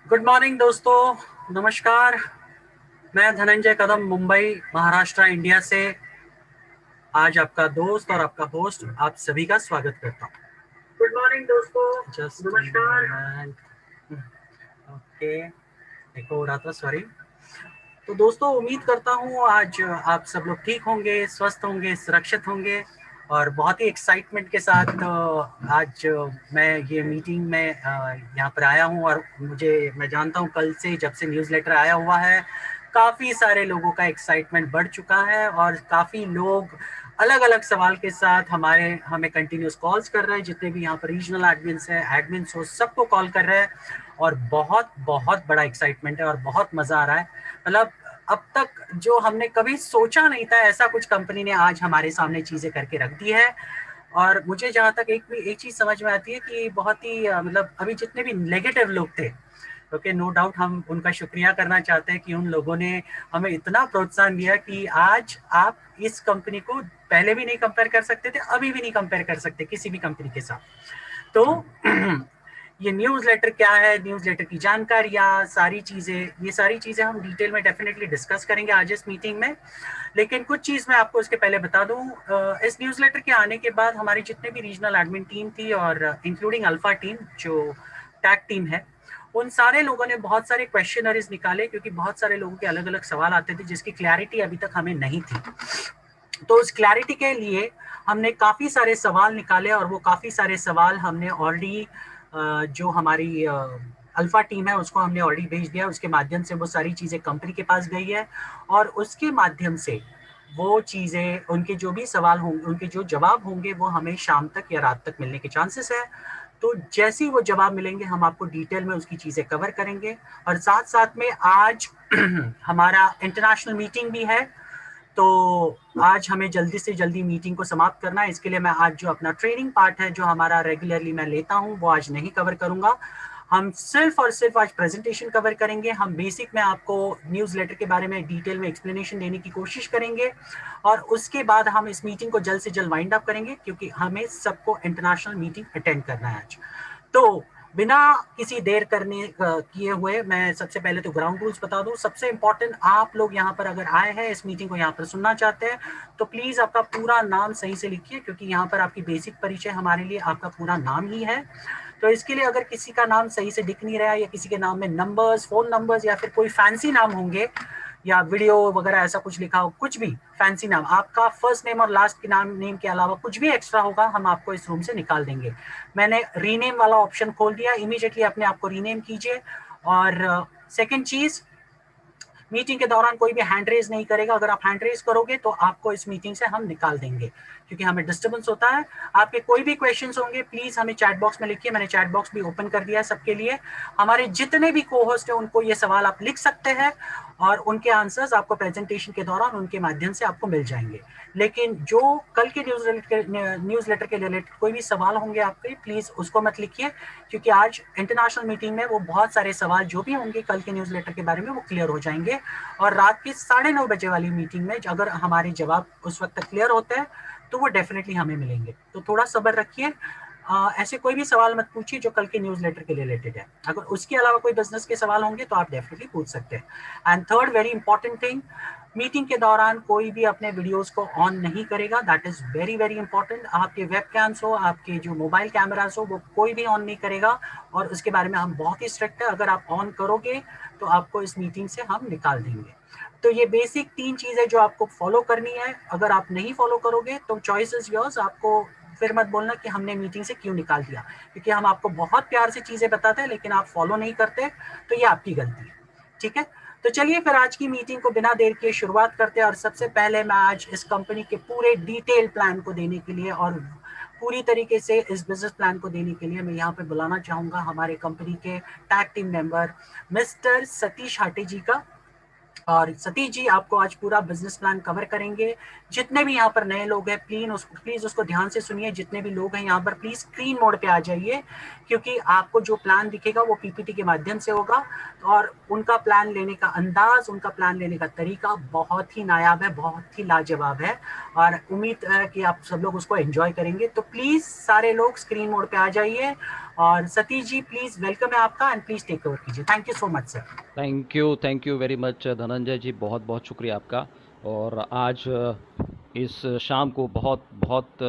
Good morning दोस्तों, नमस्कार। मैं धनंजय कदम मुंबई महाराष्ट्र इंडिया से आज आपका दोस्त और आपका होस्ट आप सभी का स्वागत करता हूँ। गुड मॉर्निंग दोस्तों, नमस्कार। ओके, देखो हो रहा था, सॉरी। तो दोस्तों, उम्मीद करता हूँ आज आप सब लोग ठीक होंगे, स्वस्थ होंगे, सुरक्षित होंगे और बहुत ही एक्साइटमेंट के साथ आज मैं ये मीटिंग में यहाँ पर आया हूँ। और मैं जानता हूँ कल से जब से न्यूज़लेटर आया हुआ है, काफ़ी सारे लोगों का एक्साइटमेंट बढ़ चुका है और काफ़ी लोग अलग अलग सवाल के साथ हमें कंटिन्यूस कॉल्स कर रहे हैं। जितने भी यहाँ पर रीजनल एडमिन्स हैं, एडमिन्स हो, सबको कॉल कर रहे हैं और बहुत बहुत बड़ा एक्साइटमेंट है और बहुत मज़ा आ रहा है। मतलब अब तक जो हमने कभी सोचा नहीं था, ऐसा कुछ कंपनी ने आज हमारे सामने चीजें करके रख दी है। और मुझे जहां तक एक चीज समझ में आती है कि बहुत ही मतलब अभी जितने भी नेगेटिव लोग थे, ओके, नो डाउट हम उनका शुक्रिया करना चाहते हैं कि उन लोगों ने हमें इतना प्रोत्साहन दिया कि आज आप इस कंपनी को पहले भी नहीं कंपेयर कर सकते थे, अभी भी नहीं कंपेयर कर सकते किसी भी कंपनी के साथ। तो ये न्यूज़ लेटर क्या है, न्यूज़ लेटर की जानकारियाँ, ये सारी चीज़ें हम डिटेल में डेफिनेटली डिस्कस करेंगे आज इस मीटिंग में। लेकिन कुछ चीज़ मैं आपको इसके पहले बता दूं, इस न्यूज़ लेटर के आने के बाद हमारी जितने भी रीजनल एडमिन टीम थी और इंक्लूडिंग अल्फा टीम जो टैग टीम है, उन सारे लोगों ने बहुत सारे क्वेश्चनरीज निकाले क्योंकि बहुत सारे लोगों के अलग अलग सवाल आते थे जिसकी क्लैरिटी अभी तक हमें नहीं थी। तो उस क्लैरिटी के लिए हमने काफ़ी सारे सवाल निकाले और वो काफ़ी सारे सवाल हमने ऑलरेडी जो हमारी अल्फा टीम है उसको हमने ऑलरेडी भेज दिया। उसके माध्यम से वो सारी चीज़ें कंपनी के पास गई है और उसके माध्यम से वो चीज़ें, उनके जो भी सवाल होंगे, उनके जो जवाब होंगे, वो हमें शाम तक या रात तक मिलने के चांसेस है। तो जैसे ही वो जवाब मिलेंगे हम आपको डिटेल में उसकी चीज़ें कवर करेंगे। और साथ साथ में आज हमारा इंटरनेशनल मीटिंग भी है, तो आज हमें जल्दी से जल्दी मीटिंग को समाप्त करना है। इसके लिए मैं आज जो अपना ट्रेनिंग पार्ट है जो हमारा रेगुलरली मैं लेता हूं वो आज नहीं कवर करूंगा। हम सिर्फ और सिर्फ आज प्रेजेंटेशन कवर करेंगे। हम बेसिक में आपको न्यूज़ लेटर के बारे में डिटेल में एक्सप्लेनेशन देने की कोशिश करेंगे और उसके बाद हम इस मीटिंग को जल्द से जल्द वाइंड अप करेंगे क्योंकि हमें सबको इंटरनेशनल मीटिंग अटेंड करना है आज। तो बिना किसी देर करने किए हुए मैं सबसे पहले तो ग्राउंड रूल्स बता दूं। सबसे इंपॉर्टेंट, आप लोग यहाँ पर अगर आए हैं इस मीटिंग को यहाँ पर सुनना चाहते हैं तो प्लीज आपका पूरा नाम सही से लिखिए क्योंकि यहाँ पर आपकी बेसिक परिचय हमारे लिए आपका पूरा नाम ही है। तो इसके लिए अगर किसी का नाम सही से दिख नहीं रहा है या किसी के नाम में नंबर्स, फोन नंबर्स या फिर कोई फैंसी नाम होंगे या वीडियो वगैरह ऐसा कुछ लिखा हो, कुछ भी फैंसी नाम, आपका फर्स्ट नेम और लास्ट के नेम के अलावा कुछ भी एक्स्ट्रा होगा हम आपको इस रूम से निकाल देंगे। मैंने रीनेम वाला ऑप्शन खोल दिया, इमीडिएटली अपने आप को रीनेम कीजिए। और सेकंड चीज, मीटिंग के दौरान कोई भी हैंड रेज नहीं करेगा। अगर आप हैंड रेज करोगे तो आपको इस मीटिंग से हम निकाल देंगे क्योंकि हमें डिस्टर्बेंस होता है। आपके कोई भी क्वेश्चंस होंगे प्लीज हमें चैट बॉक्स में लिखिए। मैंने चैट बॉक्स भी ओपन कर दिया है सबके लिए। हमारे जितने भी को होस्ट है उनको ये सवाल आप लिख सकते हैं और उनके आंसर्स आपको प्रेजेंटेशन के दौरान उनके माध्यम से आपको मिल जाएंगे। लेकिन जो कल के न्यूज लेटर के रिलेटेड कोई भी सवाल होंगे आपके, प्लीज उसको मत लिखिए क्योंकि आज इंटरनेशनल मीटिंग में वो बहुत सारे सवाल जो भी होंगे कल के न्यूज लेटर के बारे में वो क्लियर हो जाएंगे। और रात के 9:30 बजे वाली मीटिंग में अगर हमारे जवाब उस वक्त तक क्लियर होते हैं तो वो डेफिनेटली हमें मिलेंगे। तो थोड़ा सब्र रखिए। ऐसे कोई भी सवाल मत पूछिए जो कल के न्यूज लेटर के रिलेटेड है। अगर उसके अलावा कोई बिजनेस के सवाल होंगे तो आप डेफिनेटली पूछ सकते हैं। And third very important thing, meeting के दौरान कोई भी अपने वीडियोस को ऑन नहीं करेगा। That is very very important. आपके वेब कैम्स हो, आपके जो मोबाइल कैमरास हो, वो कोई भी ऑन नहीं करेगा और उसके बारे में हम बहुत ही स्ट्रिक्ट है। अगर आप ऑन करोगे तो आपको इस मीटिंग से हम निकाल देंगे। तो ये बेसिक 3 चीजें जो आपको फॉलो करनी है। अगर आप नहीं फॉलो करोगे तो चॉइस इज योर्स। आपको फिर मत बोलना कि हमने मीटिंग से क्यों निकाल दिया, क्योंकि हम आपको बहुत प्यार से चीजें बताते हैं लेकिन आप फॉलो नहीं करते, तो ये आपकी गलती है। ठीक है, तो चलिए फिर आज की मीटिंग को बिना देर किए शुरुआत करते हैं। और सबसे पहले मैं आज इस कंपनी के पूरे डिटेल प्लान को देने के लिए और पूरी तरीके से इस बिजनेस प्लान को देने के लिए मैं यहाँ पे बुलाना चाहूंगा हमारे कंपनी के tag team member mister Satish Hate ji का। और सतीश जी आपको आज पूरा बिजनेस प्लान कवर करेंगे। जितने भी यहाँ पर नए लोग हैं प्लीज उसको ध्यान से सुनिए। जितने भी लोग हैं यहाँ पर प्लीज स्क्रीन मोड पे आ जाइए क्योंकि आपको जो प्लान दिखेगा वो पीपीटी के माध्यम से होगा और उनका प्लान लेने का अंदाज, उनका प्लान लेने का तरीका बहुत ही नायाब है, बहुत ही लाजवाब है और उम्मीद है कि आप सब लोग उसको एंजॉय करेंगे। तो प्लीज सारे लोग स्क्रीन मोड पे आ जाइए और सतीश जी प्लीज वेलकम है आपका एंड प्लीज टेक ओवर कीजिए। Thank you so much sir. Thank you very much Dhananjay ji, बहुत बहुत शुक्रिया आपका। और आज इस शाम को बहुत बहुत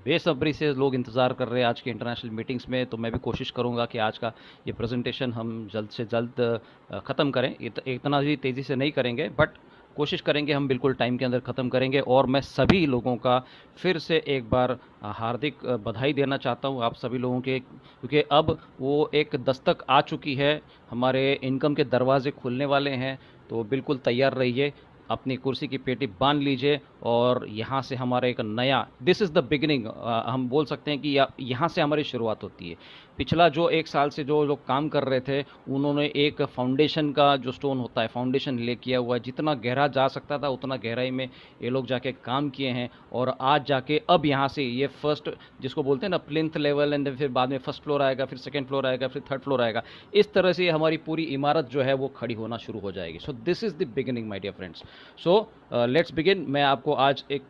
बेसब्री से लोग इंतज़ार कर रहे हैं आज के इंटरनेशनल मीटिंग्स में, तो मैं भी कोशिश करूंगा कि आज का ये प्रेजेंटेशन हम जल्द से जल्द ख़त्म करें। इतना भी तेज़ी से नहीं करेंगे, बट कोशिश करेंगे हम बिल्कुल टाइम के अंदर ख़त्म करेंगे। और मैं सभी लोगों का फिर से एक बार हार्दिक बधाई देना चाहता हूँ आप सभी लोगों के, क्योंकि अब वो एक दस्तक आ चुकी है, हमारे इनकम के दरवाजे खुलने वाले हैं। तो बिल्कुल तैयार रहिए, अपनी कुर्सी की पेटी बांध लीजिए और यहाँ से हमारा एक नया, दिस इज़ द बिगिनिंग, हम बोल सकते हैं कि यहाँ से हमारी शुरुआत होती है। पिछला जो एक साल से जो लोग काम कर रहे थे, उन्होंने एक फाउंडेशन का जो स्टोन होता है, फाउंडेशन ले किया हुआ है। जितना गहरा जा सकता था उतना गहराई में ये लोग जाके काम किए हैं। और आज जाके अब यहाँ से ये फर्स्ट, जिसको बोलते हैं ना प्लिंथ लेवल, एंड फिर बाद में फर्स्ट फ्लोर आएगा, फिर सेकंड फ्लोर आएगा, फिर थर्ड फ्लोर आएगा। इस तरह से हमारी पूरी इमारत जो है वो खड़ी होना शुरू हो जाएगी। So this is the beginning my dear friends. So let's begin. मैं आपको आज एक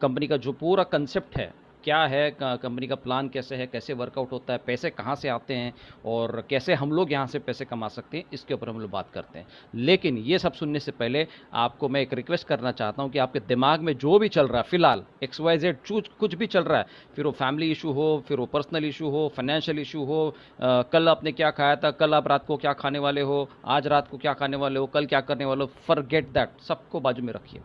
कंपनी का जो पूरा कंसेप्ट है, क्या है कंपनी का प्लान, कैसे है, कैसे वर्कआउट होता है, पैसे कहाँ से आते हैं और कैसे हम लोग यहाँ से पैसे कमा सकते हैं, इसके ऊपर हम लोग बात करते हैं। लेकिन ये सब सुनने से पहले आपको मैं एक रिक्वेस्ट करना चाहता हूँ कि आपके दिमाग में जो भी चल रहा है फिलहाल, XYZ कुछ भी चल रहा है, फिर वो फैमिली इशू हो, फिर वो पर्सनल इशू हो, फाइनेंशियल इशू हो, कल आपने क्या खाया था, कल आप रात को क्या खाने वाले हो, आज रात को क्या खाने वाले हो, कल क्या करने वाले हो, फॉरगेट दैट, सबको बाजू में रखिए।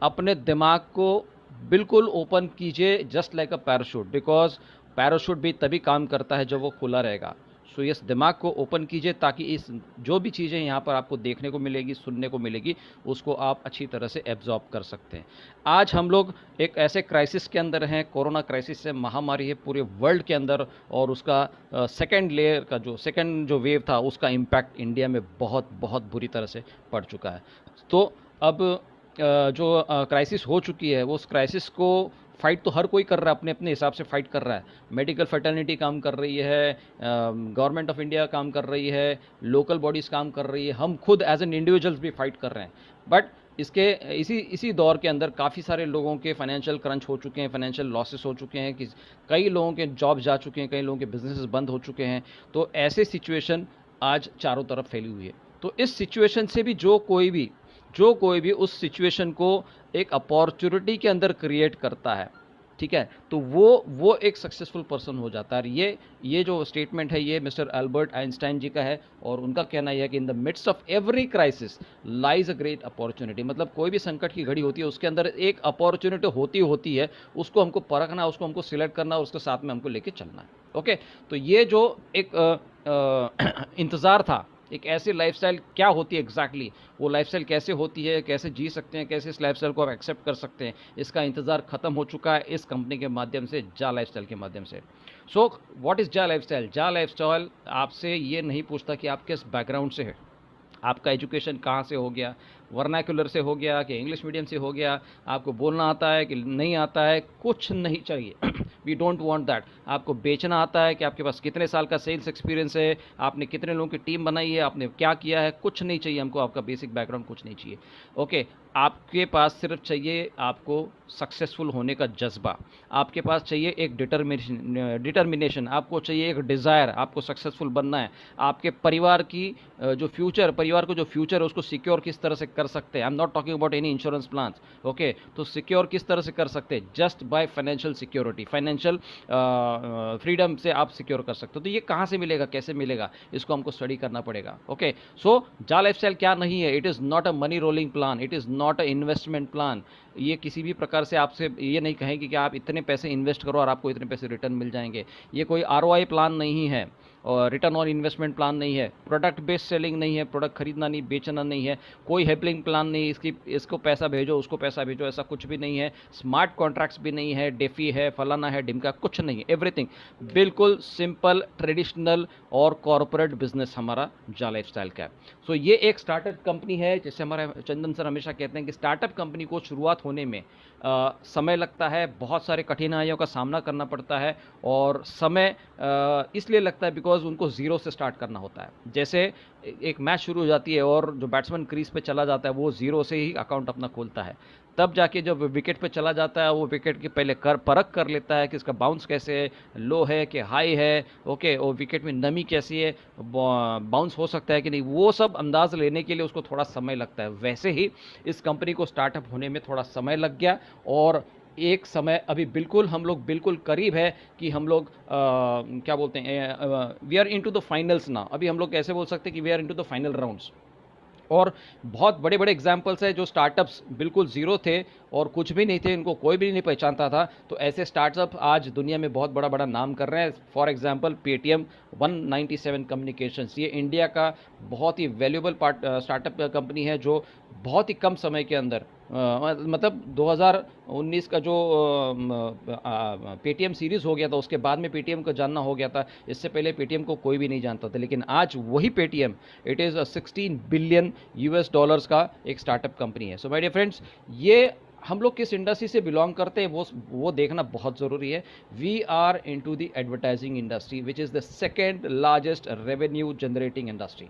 अपने दिमाग को बिल्कुल ओपन कीजिए, just like a parachute, because parachute भी तभी काम करता है जब वो खुला रहेगा। सो यस, दिमाग को ओपन कीजिए ताकि इस जो भी चीज़ें यहाँ पर आपको देखने को मिलेगी, सुनने को मिलेगी, उसको आप अच्छी तरह से एब्जॉर्ब कर सकते हैं। आज हम लोग एक ऐसे क्राइसिस के अंदर हैं, कोरोना क्राइसिस है, महामारी है पूरे वर्ल्ड के अंदर, और उसका सेकेंड लेयर का जो सेकेंड जो वेव था, उसका इम्पैक्ट इंडिया में बहुत बहुत बुरी तरह से पड़ चुका है। तो अब जो क्राइसिस हो चुकी है, वो उस क्राइसिस को फाइट तो हर कोई कर रहा है, अपने अपने हिसाब से फाइट कर रहा है। मेडिकल फर्टर्निटी काम कर रही है, गवर्नमेंट ऑफ इंडिया काम कर रही है, लोकल बॉडीज़ काम कर रही है, हम खुद एज एन इंडिविजुअल्स भी फाइट कर रहे हैं। बट इसके इसी इसी दौर के अंदर काफ़ी सारे लोगों के फाइनेंशियल क्रंच हो चुके हैं, फाइनेंशियल लॉसेस हो चुके हैं, कि कई लोगों के जॉब जा चुके हैं, कई लोगों के बिजनेसेस बंद हो चुके हैं। तो ऐसे सिचुएशन आज चारों तरफ फैली हुई है। तो इस सिचुएशन से भी जो कोई भी उस सिचुएशन को एक अपॉर्चुनिटी के अंदर क्रिएट करता है, ठीक है, तो वो एक सक्सेसफुल पर्सन हो जाता है। ये जो स्टेटमेंट है, ये मिस्टर अल्बर्ट आइंस्टाइन जी का है, और उनका कहना यह है कि in the midst of every crisis lies a great opportunity. मतलब कोई भी संकट की घड़ी होती है, उसके अंदर एक अपॉर्चुनिटी होती है, उसको हमको परखना, उसको हमको सिलेक्ट करना, और उसके साथ में हमको लेके चलना है। ओके, तो ये जो एक इंतज़ार था, एक ऐसी लाइफस्टाइल क्या होती है एग्जैक्टली, वो लाइफस्टाइल कैसे होती है, कैसे जी सकते हैं, कैसे इस लाइफस्टाइल को आप एक्सेप्ट कर सकते हैं, इसका इंतज़ार ख़त्म हो चुका है इस कंपनी के माध्यम से, जा लाइफस्टाइल के माध्यम से। सो व्हाट इज़ जा लाइफस्टाइल? जा लाइफस्टाइल आपसे ये नहीं पूछता कि आप किस बैकग्राउंड से है, आपका एजुकेशन कहाँ से हो गया, वर्नाक्युलर से हो गया कि इंग्लिश मीडियम से हो गया, आपको बोलना आता है कि नहीं आता है, कुछ नहीं चाहिए। We don't want that. आपको बेचना आता है कि आपके पास कितने साल का सेल्स एक्सपीरियंस है, आपने कितने लोगों की टीम बनाई है, आपने क्या किया है, कुछ नहीं चाहिए हमको, आपका बेसिक बैकग्राउंड कुछ नहीं चाहिए। ओके, आपके पास सिर्फ चाहिए आपको सक्सेसफुल होने का जज्बा, आपके पास चाहिए एक डिटर्मिनेशन, आपको चाहिए एक डिज़ायर, आपको सक्सेसफुल बनना है। आपके परिवार को जो फ्यूचर है उसको सिक्योर किस तरह से कर सकते हैं। I am not talking about any insurance plan. Okay, तो सिक्योर किस तरह से कर सकते हैं? Just by financial security, financial freedom से आप सिक्योर कर सकते हो। तो ये कहाँ से मिलेगा, कैसे मिलेगा, इसको हमको स्टडी करना पड़ेगा। ओके, सो जा लाइफस्टाइल क्या नहीं है? It is not a money rolling plan, it is not a investment plan. ये किसी भी प्रकार से आपसे ये नहीं कहेंगे कि आप इतने पैसे इन्वेस्ट करो और आपको इतने पैसे रिटर्न मिल जाएंगे। ये कोई ROI प्लान नहीं है, और रिटर्न ऑन इन्वेस्टमेंट प्लान नहीं है, प्रोडक्ट बेस्ड सेलिंग नहीं है, प्रोडक्ट खरीदना नहीं, बेचना नहीं है, कोई हेल्पिंग प्लान नहीं, इसको पैसा भेजो, उसको पैसा भेजो, ऐसा कुछ भी नहीं है। स्मार्ट कॉन्ट्रैक्ट्स भी नहीं है, डेफी है, फलाना है, ढिमका, कुछ नहीं है। एवरीथिंग बिल्कुल सिंपल, ट्रेडिशनल और कॉरपोरेट बिजनेस हमारा जा लाइफस्टाइल का है। सो ये एक स्टार्टअप कंपनी है। जैसे हमारे चंदन सर हमेशा कहते हैं कि स्टार्टअप कंपनी को शुरुआत होने में समय लगता है, बहुत सारे कठिनाइयों का सामना करना पड़ता है, और समय इसलिए लगता है बिकॉज उनको ज़ीरो से स्टार्ट करना होता है। जैसे एक मैच शुरू हो जाती है और जो बैट्समैन क्रीज पे चला जाता है वो ज़ीरो से ही अकाउंट अपना खोलता है, तब जाके जब विकेट पे चला जाता है, वो विकेट की पहले परख कर लेता है कि इसका बाउंस कैसे है, लो है कि हाई है, ओके, और विकेट में नमी कैसी है, बाउंस हो सकता है कि नहीं, वो सब अंदाज लेने के लिए उसको थोड़ा समय लगता है। वैसे ही इस कंपनी को स्टार्टअप होने में थोड़ा समय लग गया, और एक समय अभी बिल्कुल हम लोग बिल्कुल करीब है कि हम लोग क्या बोलते हैं, we are into the finals ना, अभी हम लोग कैसे बोल सकते हैं कि we are into the final rounds. और बहुत बड़े बड़े एग्जाम्पल्स हैं जो स्टार्टअप्स बिल्कुल ज़ीरो थे और कुछ भी नहीं थे, इनको कोई भी नहीं पहचानता था, तो ऐसे स्टार्टअप आज दुनिया में बहुत बड़ा बड़ा नाम कर रहे हैं। फॉर एग्जांपल पेटीएम 197 कम्युनिकेशंस, ये इंडिया का बहुत ही वैल्यूएबल स्टार्टअप कंपनी है, जो बहुत ही कम समय के अंदर मतलब 2019 का जो पेटीएम सीरीज़ हो गया था, उसके बाद में पेटीएम को जानना हो गया था। इससे पहले पेटीएम को कोई भी नहीं जानता था, लेकिन आज वही Paytm, it is a 16 billion US dollars का एक स्टार्टअप कंपनी है। सो माय डियर फ्रेंड्स, ये हम लोग किस इंडस्ट्री से बिलोंग करते हैं वो देखना बहुत ज़रूरी है। We are into the advertising industry, which is the second largest revenue generating industry.